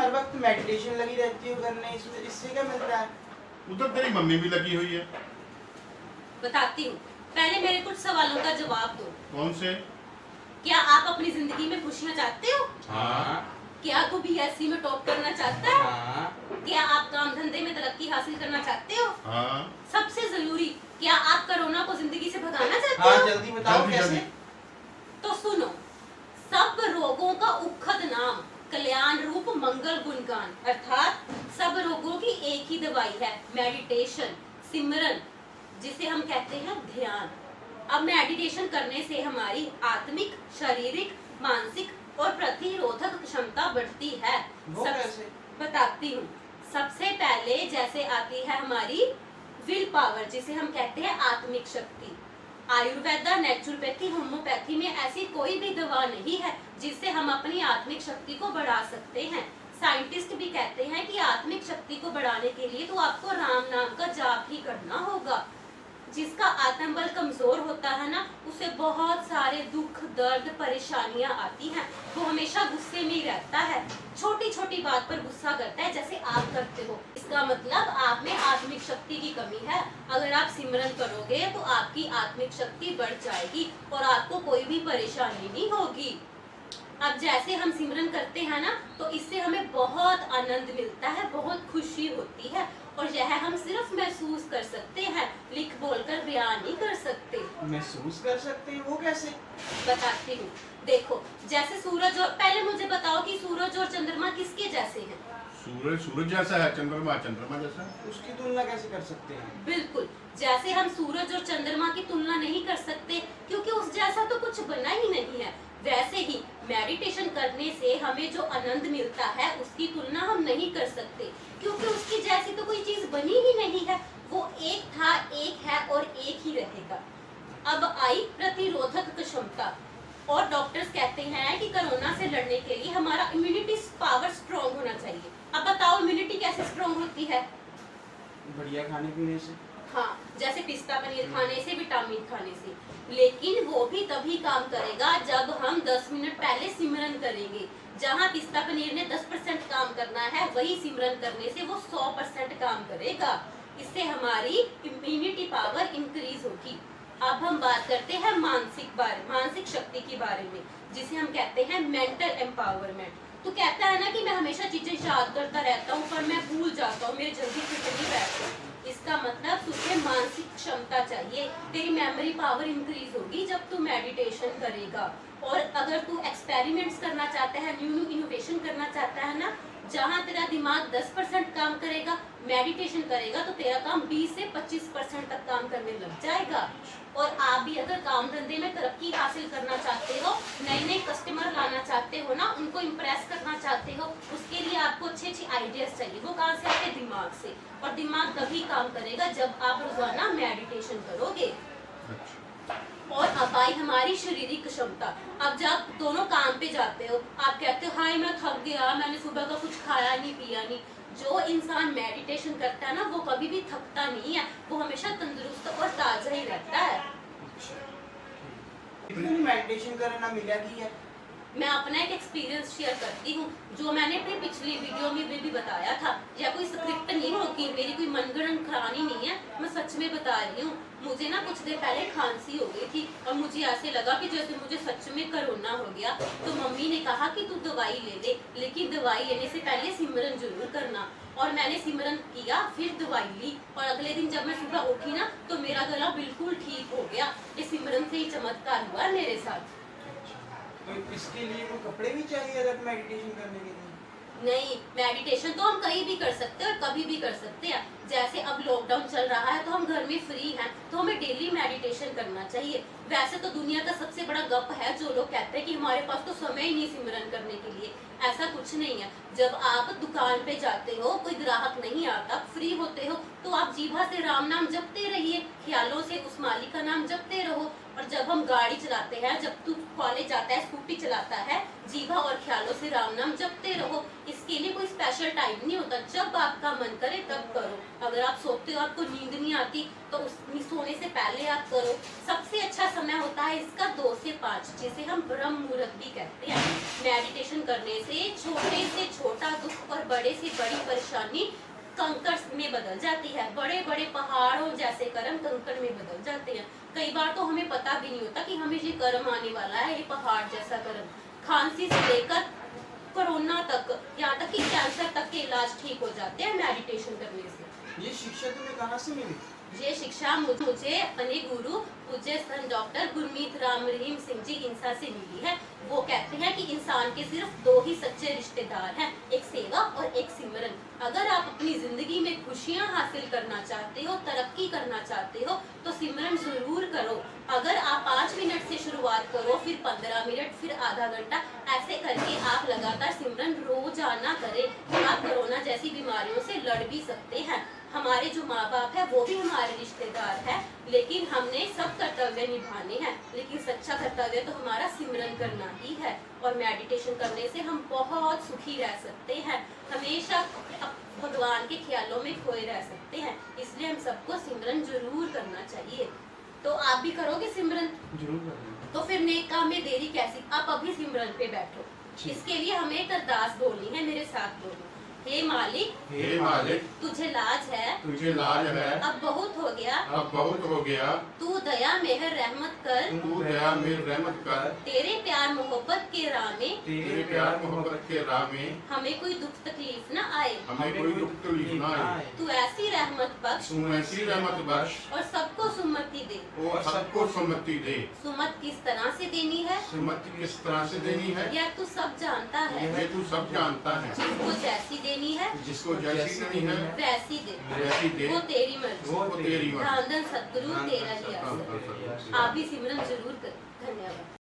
हर वक्त मेडिटेशन लगी रहती हो करने, इससे क्या मिलता है? उधर तेरी मम्मी भी लगी हुई है। बताती हूँ, पहले मेरे कुछ सवालों का जवाब दो। कौन से? क्या आप अपनी जिंदगी में खुशियाँ चाहते हो? हाँ। क्या तू बीएससी में टॉप करना चाहता है? हाँ। क्या आप काम धंधे में तरक्की हासिल करना चाहते हो? हाँ। सबसे जरूरी, क्या आप कोरोना को जिंदगी से भगाना चाहते हाँ, हो? जल्दी बताओ जल्दी, कैसे? जल्दी। तो सुनो, सब रोगों का उखद नाम कल्याण रूप मंगल गुणगान, अर्थात सब रोगों की एक ही दवाई है, मेडिटेशन, सिमरन, जिसे हम कहते हैं ध्यान। अब मेडिटेशन करने से हमारी आत्मिक, शारीरिक, मानसिक और प्रतिरोधक क्षमता बढ़ती है। वो कैसे? बताती हूँ। सबसे पहले जैसे आती है हमारी विल पावर, जिसे हम कहते हैं आत्मिक शक्ति। आयुर्वेदा, नेचुरोपैथी, होम्योपैथी में ऐसी कोई भी दवा नहीं है जिससे हम अपनी आत्मिक शक्ति को बढ़ा सकते हैं। साइंटिस्ट भी कहते हैं कि आत्मिक शक्ति को बढ़ाने के लिए तो आपको राम नाम का जाप ही करना होगा। जिसका आत्मबल कमजोर होता है ना, उसे बहुत सारे दुख, दर्द, परेशानियां आती हैं। वो हमेशा गुस्से में ही रहता है, छोटी छोटी बात पर गुस्सा करता है, जैसे आप करते हो। इसका मतलब आप में आत्मिक शक्ति की कमी है। अगर आप सिमरन करोगे तो आपकी आत्मिक शक्ति बढ़ जाएगी और आपको कोई भी परेशानी नहीं होगी। अब जैसे हम सिमरन करते हैं ना, तो इससे हमें बहुत आनंद मिलता है, बहुत खुशी होती है, और यह हम सिर्फ महसूस कर सकते हैं, लिख बोलकर बयान नहीं कर सकते। महसूस कर सकते हैं, वो कैसे? बताती हूँ। देखो, जैसे सूरज और, पहले मुझे बताओ कि सूरज और चंद्रमा किसके जैसे हैं? सूरज सूरज जैसा है, चंद्रमा चंद्रमा जैसा है। उसकी तुलना कैसे कर सकते हैं? बिल्कुल, जैसे हम सूरज और चंद्रमा की तुलना नहीं कर सकते क्योंकि उस जैसा तो कुछ बना ही नहीं है, वैसे ही मेडिटेशन करने से हमें जो आनंद मिलता है उसकी तुलना हम नहीं कर सकते क्योंकि उसकी जैसी तो कोई चीज बनी ही नहीं है। वो एक था, एक है और एक ही रहेगा। अब आई प्रतिरोधक क्षमता, और डॉक्टर्स कहते हैं कि कोरोना से लड़ने के लिए हमारा इम्यूनिटी पावर स्ट्रॉन्ग होना चाहिए। अब बताओ, इम्यूनिटी कैसे स्ट्रॉन्ग होती है? बढ़िया खाने पीने से। हाँ, जैसे पिस्ता पनीर खाने से, विटामिन खाने से। लेकिन वो भी तभी काम करेगा जब हम 10 मिनट पहले सिमरन करेंगे। जहाँ पिस्ता पनीर ने 10% काम करना है, वही सिमरन करने से वो 100% काम करेगा। इससे हमारी इम्यूनिटी पावर इंक्रीज होगी। अब हम बात करते हैं मानसिक शक्ति के बारे में, जिसे हम कहते हैं मेंटल एम्पावरमेंट। तो कहता है ना कि मैं हमेशा चीजें याद करता रहता हूँ पर मैं भूल जाता हूँ, मेरे जल्दी फिट नहीं बैठते। इसका मतलब तुझे मानसिक क्षमता चाहिए, तेरी मेमोरी पावर इंक्रीज होगी जब तू मेडिटेशन करेगा। और अगर तू एक्सपेरिमेंट्स करना चाहता है, न्यू इनोवेशन करना चाहता है ना, जहाँ तेरा दिमाग 10% काम करेगा, मेडिटेशन करेगा तो तेरा काम 20 से 25% तक काम करने लग जाएगा। और आप भी अगर काम धंधे में तरक्की हासिल करना चाहते हो, नए नए कस्टमर लाना चाहते हो ना, उनको इम्प्रेस करना चाहते हो, उसके लिए आपको अच्छे अच्छे आइडियाज चाहिए। वो कहाँ से आते? दिमाग से। और दिमाग तभी काम करेगा जब आप रोजाना मेडिटेशन करोगे। और अब आई हमारी शारीरिक क्षमता। अब जब दोनों काम पे जाते हो, आप कहते हो हाय मैं थक गया, मैंने सुबह का कुछ खाया नहीं पिया नहीं। जो इंसान मेडिटेशन करता है ना, वो कभी भी थकता नहीं है, वो हमेशा तंदुरुस्त और ताजा ही रहता है। मेडिटेशन करना मिला की है? मैं अपना एक एक्सपीरियंस शेयर करती हूँ, जो मैंने अपनी पिछली वीडियो में भी बताया था। या कोई स्क्रिप्ट नहीं होती, मेरी कोई मनगढ़ंत कहानी नहीं है, मैं सच में बता रही हूँ। मुझे ना कुछ देर पहले खांसी हो गई थी और मुझे ऐसे लगा कि जैसे मुझे सच में कोरोना हो गया। तो मम्मी ने कहा कि तू दवाई ले ले, लेकिन दवाई लेने से पहले सिमरन जरूर करना। और मैंने सिमरन किया, फिर दवाई ली, और अगले दिन जब मैं सुबह उठी ना, तो मेरा गला बिल्कुल ठीक हो गया। ये सिमरन से ही चमत्कार हुआ मेरे साथ। तो इसके लिए कोई कपड़े भी चाहिए अगर मेडिटेशन करने के लिए? नहीं, मेडिटेशन तो हम कहीं भी कर सकते हैं और कभी भी कर सकते हैं। जैसे अब लॉकडाउन चल रहा है तो हम घर में फ्री हैं, तो हमें डेली मेडिटेशन करना चाहिए। वैसे तो दुनिया का सबसे बड़ा गप है जो लोग कहते हैं कि हमारे पास तो समय ही नहीं सिमरन करने के लिए। ऐसा कुछ नहीं है। जब आप दुकान पे जाते हो, कोई ग्राहक नहीं आता, फ्री होते हो, तो आप जीभा से राम नाम जपते रहिए, ख्यालों से उस मालिक का नाम जपते रहो। और जब हम गाड़ी चलाते हैं, जब तू कॉलेज जाता है, स्कूटी चलाता है, जीभा और ख्यालों से राम नाम जपते रहो। इसके लिए कोई स्पेशल टाइम नहीं होता, जब आपका मन करे तब करो। अगर आप सोते हो, आपको नींद नहीं आती, तो सोने से पहले आप करो। सबसे अच्छा समय होता है इसका 2 से 5, जिसे हम ब्रह्म मुहूर्त भी कहते हैं। मेडिटेशन करने से छोटे से छोटा दुख और और बड़े से बड़ी परेशानी कंकड़ में बदल जाती है। बड़े बड़े पहाड़ों जैसे कर्म कंकड़ में बदल जाते हैं। कई बार तो हमें पता भी नहीं होता कि हमें ये कर्म आने वाला है, ये पहाड़ जैसा कर्म। खांसी से लेकर कोरोना तक, यहाँ तक कि कैंसर तक के इलाज ठीक हो जाते हैं मेडिटेशन करने से। ये शिक्षा तुम्हें कहाँ से मिली? ये शिक्षा मुझे अपने गुरु पूज्य संत डॉक्टर गुरमीत राम रहीम सिंह जी इंसा से मिली है। वो कहते हैं कि इंसान के सिर्फ दो ही सच्चे रिश्तेदार हैं, एक सेवा और एक सिमरन। अगर आप अपनी जिंदगी में खुशियां हासिल करना चाहते हो, तरक्की करना चाहते हो, तो सिमरन जरूर करो। अगर आप 5 मिनट से शुरुआत करो, फिर 15 मिनट, फिर आधा घंटा, ऐसे करके आप लगातार सिमरन रोजाना करें। आप कोरोना जैसी बीमारियों से लड़ भी सकते हैं। हमारे जो माँ बाप है वो भी हमारे रिश्तेदार है, लेकिन हमने सब कर्तव्य निभाने हैं। लेकिन सच्चा कर्तव्य तो हमारा सिमरन करना ही है। और मेडिटेशन करने से हम बहुत सुखी रह सकते हैं, हमेशा भगवान के ख्यालों में खोए रह सकते हैं। इसलिए हम सबको सिमरन जरूर करना चाहिए। तो आप भी करोगे सिमरन? जरूर करूंगा। तो फिर नेक काम में देरी कैसी? आप अभी सिमरन पे बैठो। इसके लिए हमें एक अरदास बोलनी है, मेरे साथ बोलो। हे मालिक, हे मालिक, तुझे लाज है, तुझे लाज है, अब बहुत हो गया, अब बहुत हो गया। तू दया मेहर रहमत कर, तू दया मेर रहमत कर। तेरे प्यार मोहब्बत के राह में तेरे प्यार मोहब्बत के राह में हमें कोई दुख तकलीफ न आए। हमें कोई दुख तकलीफ ना आए। तू ऐसी रहमत बख्श तू ऐसी रहमत बख्श और सबको सुमति दे। और सबको सम्मति दे। सुमत किस तरह से देनी है सम्मति किस तरह से देनी है, यह तू सब जानता है। ये तू सब जानता है। जिसको जैसी देनी है जिसको जैसी देनी है वैसी दे, वैसी दे। वो तेरी मर्जी। वो तेरी मर्जी। धन धन सतगुरु तेरा ही आसन। आसन। आप भी सिमरन जरूर करें। धन्यवाद।